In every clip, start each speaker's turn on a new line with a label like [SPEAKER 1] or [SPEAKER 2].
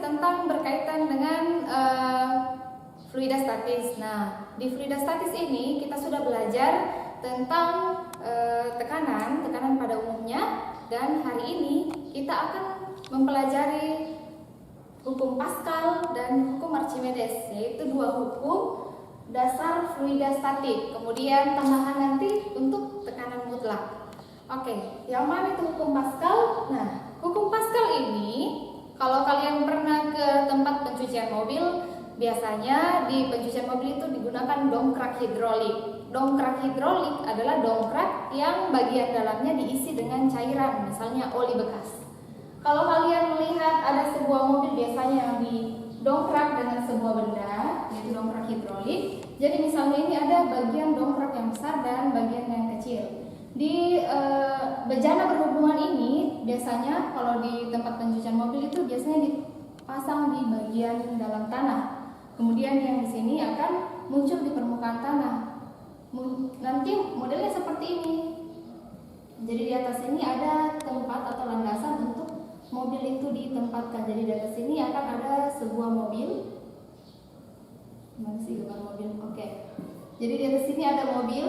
[SPEAKER 1] tentang berkaitan dengan fluida statis. Nah, di fluida statis ini kita sudah belajar tentang tekanan pada umumnya, dan hari ini kita akan mempelajari hukum Pascal dan hukum Archimedes, yaitu dua hukum dasar fluida statik. Kemudian tambahan nanti untuk tekanan mutlak. Oke, yang mana itu hukum Pascal? Nah, hukum Pascal ini kalau kalian pernah ke tempat pencucian mobil, biasanya di pencucian mobil itu digunakan dongkrak hidrolik. Dongkrak hidrolik adalah dongkrak yang bagian dalamnya diisi dengan cairan, misalnya oli bekas. Kalau kalian melihat ada sebuah mobil biasanya yang didongkrak dengan sebuah benda, yaitu dongkrak hidrolik. Jadi misalnya ini ada bagian dongkrak yang besar dan bagian yang kecil. Di bejana berhubungan ini biasanya kalau di tempat pencucian mobil itu biasanya dipasang di bagian dalam tanah. Kemudian yang di sini akan muncul di permukaan tanah. Nanti modelnya seperti ini. Jadi di atas ini ada tempat atau landasan untuk mobil itu ditempatkan. Jadi di atas ini akan ada sebuah mobil. Mana sih gambar mobil? Oke. Jadi di atas sini ada mobil.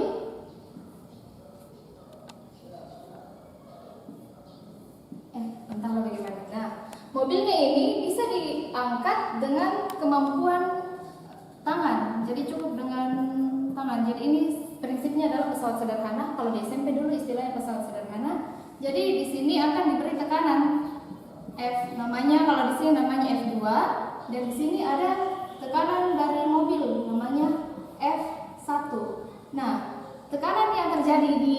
[SPEAKER 1] Entahlah bagaimana. Nah, mobilnya ini bisa diangkat dengan kemampuan tangan. Jadi cukup dengan tangan. Jadi ini prinsipnya adalah pesawat sederhana. Kalau di SMP dulu istilahnya pesawat sederhana. Jadi di sini akan diberi tekanan F, namanya kalau di sini namanya F2, dan di sini ada tekanan dari mobil namanya F1. Nah, tekanan yang terjadi di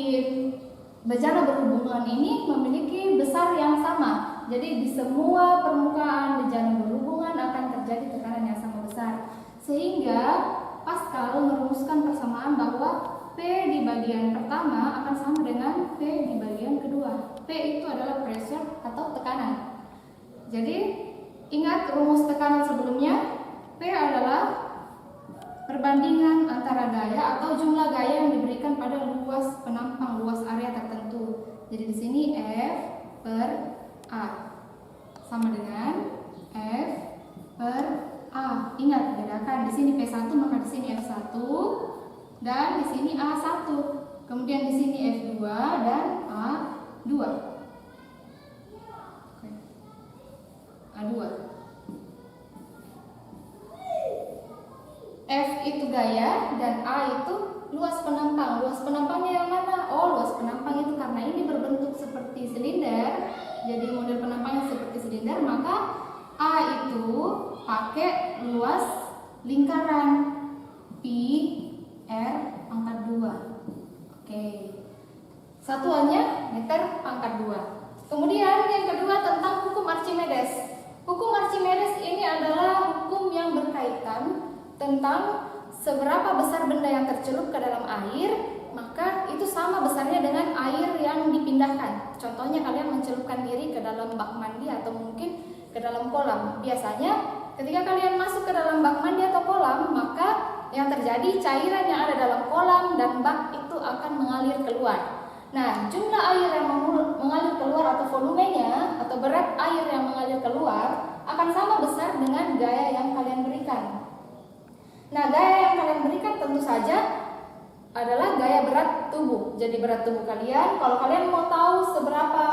[SPEAKER 1] bejana berhubungan ini memiliki besar yang sama. Jadi di semua permukaan bejana berhubungan akan terjadi tekanan yang sama besar. Sehingga Pascal merumuskan persamaan bahwa P di bagian pertama akan sama dengan P di bagian kedua. P itu adalah pressure atau tekanan. Jadi ingat rumus tekanan sebelumnya, P adalah perbandingan antara gaya atau jumlah gaya yang diberikan pada luas penampang, luas area tertentu. Jadi di sini F per A sama dengan F per A. Ingat bedakan, di sini P1 maka di sini F1 dan di sini A1. Kemudian di sini F2 dan A2. A2. F itu gaya dan A itu luas penampang. Luas penampangnya yang mana? Oh, luas penampang itu karena ini berbentuk seperti silinder. Jadi model penampangnya seperti silinder, maka A itu pakai luas lingkaran pi r pangkat 2. Oke. Satuannya meter pangkat 2. Kemudian yang kedua tentang hukum Archimedes. Hukum Archimedes ini adalah hukum yang berkaitan tentang seberapa besar benda yang tercelup ke dalam air, maka itu sama besarnya dengan air yang dipindahkan. Contohnya kalian mencelupkan diri ke dalam bak mandi atau mungkin ke dalam kolam. Biasanya ketika kalian masuk ke dalam bak mandi atau kolam, maka yang terjadi cairan yang ada dalam kolam dan bak itu akan mengalir keluar. Nah, jumlah air yang mengalir keluar atau volumenya atau berat air yang mengalir keluar akan sama besar dengan gaya yang kalian berikan. Nah, gaya yang kalian berikan tentu saja adalah gaya berat tubuh. Jadi berat tubuh kalian, kalau kalian mau tahu seberapa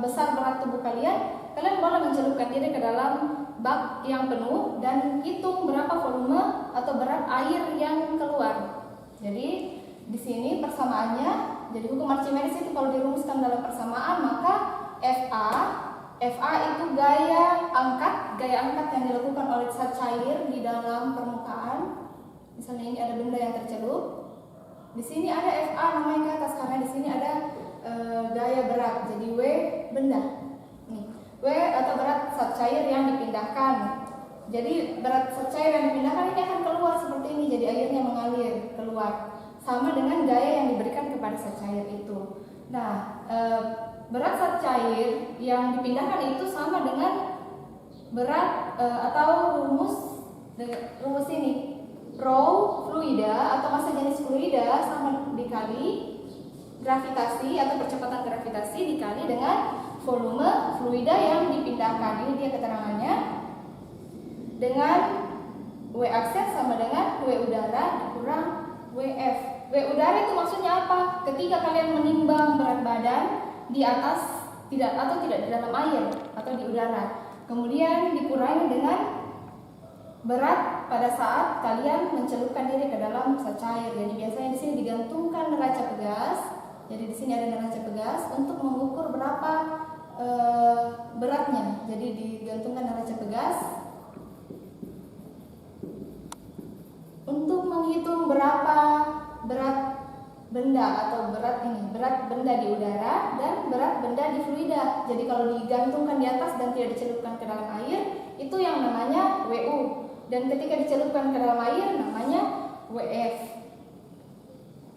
[SPEAKER 1] besar berat tubuh kalian boleh mencelupkan diri ke dalam bak yang penuh dan hitung berapa volume atau berat air yang keluar. Jadi di sini persamaannya, jadi hukum Archimedes itu kalau dirumuskan dalam persamaan maka FA itu gaya angkat yang dilakukan oleh zat cair di dalam permukaan. Misalnya ini ada benda yang tercelup. Di sini ada FA namanya ke atas karena di sini ada gaya berat. Jadi W benda. Nih, W atau berat zat cair yang dipindahkan. Jadi berat zat cair yang dipindahkan ini akan keluar seperti ini. Jadi airnya mengalir keluar. Sama dengan gaya yang diberikan kepada zat cair itu. Nah, berat zat cair yang dipindahkan itu sama dengan berat atau rumus ini. Rho fluida atau massa jenis fluida sama dikali gravitasi atau percepatan gravitasi dikali dengan volume fluida yang dipindahkan. Ini dia keterangannya. dengan W aksen sama dengan W udara dikurang WF. W udara itu maksudnya apa? Ketika kalian menimbang berat badan di atas tidak di dalam air atau di udara. Kemudian dikurangi dengan berat pada saat kalian mencelupkan diri ke dalam cair. Jadi biasanya di sini digantungkan neraca pegas. Jadi di sini ada neraca pegas untuk mengukur berapa beratnya. Jadi digantungkan neraca pegas untuk menghitung berapa berat benda atau berat benda di udara dan berat benda di fluida. Jadi kalau digantungkan di atas dan tidak dicelupkan ke dalam air, itu yang namanya WU. Dan ketika dicelupkan ke dalam air namanya WF.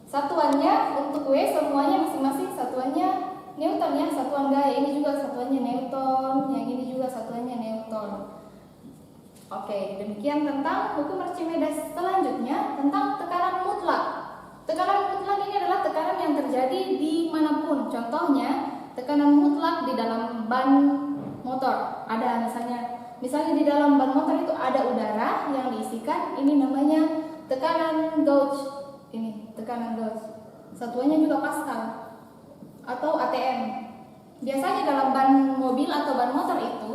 [SPEAKER 1] Satuannya untuk W semuanya masing-masing satuannya Newton ya, satuan gaya. Ini juga satuannya Newton, yang ini juga satuannya Newton. Oke, demikian tentang hukum Archimedes. Selanjutnya tentang tekanan mutlak. Tekanan mutlak ini adalah tekanan yang terjadi di manapun. Contohnya, tekanan mutlak di dalam ban motor. Ada misalnya di dalam ban motor itu ada udara yang diisikan. Ini namanya tekanan gauge. Ini tekanan gauge. Satuannya juga Pascal atau ATM. Biasanya dalam ban mobil atau ban motor itu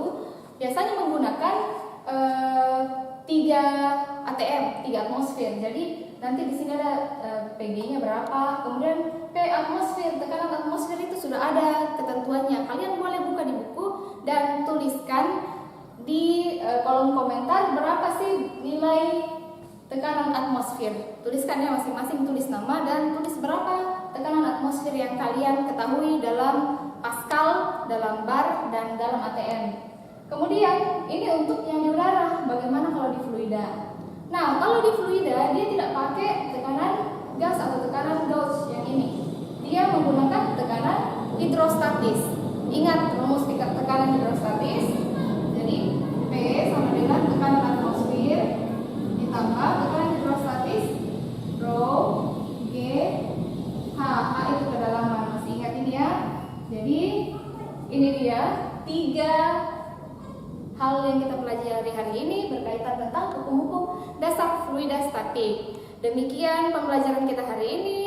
[SPEAKER 1] biasanya menggunakan 3 ATM, 3 atmosfer. Jadi nanti di sini ada PG-nya berapa, kemudian P atmosfer, tekanan atmosfer itu sudah ada ketentuannya. Kalian boleh buka di buku dan tuliskan di kolom komentar berapa sih nilai tekanan atmosfer. Tuliskan ya masing-masing, tulis nama dan tulis berapa tekanan atmosfer yang kalian ketahui dalam Pascal, dalam bar dan dalam ATM. Kemudian ini untuk yang di udara, bagaimana kalau di fluida? Nah, kalau di fluida dia tidak pakai tekanan gas atau tekanan gauge yang ini. Dia menggunakan tekanan hidrostatis. Ingat rumus tekanan hidrostatis. Jadi P sama dengan tekanan atmosfer ditambah tekanan hidrostatis rho G H. H itu kedalaman. Masih ingat ini ya? Jadi ini dia 3 hal yang kita pelajari hari ini berkaitan tentang hukum-hukum dasar fluida statik. Demikian pembelajaran kita hari ini.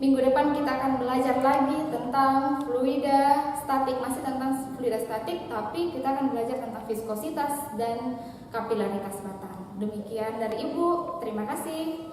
[SPEAKER 1] Minggu depan kita akan belajar lagi tentang fluida statik, masih tentang fluida statik, tapi kita akan belajar tentang viskositas dan kapilaritas batang. Demikian dari Ibu, terima kasih.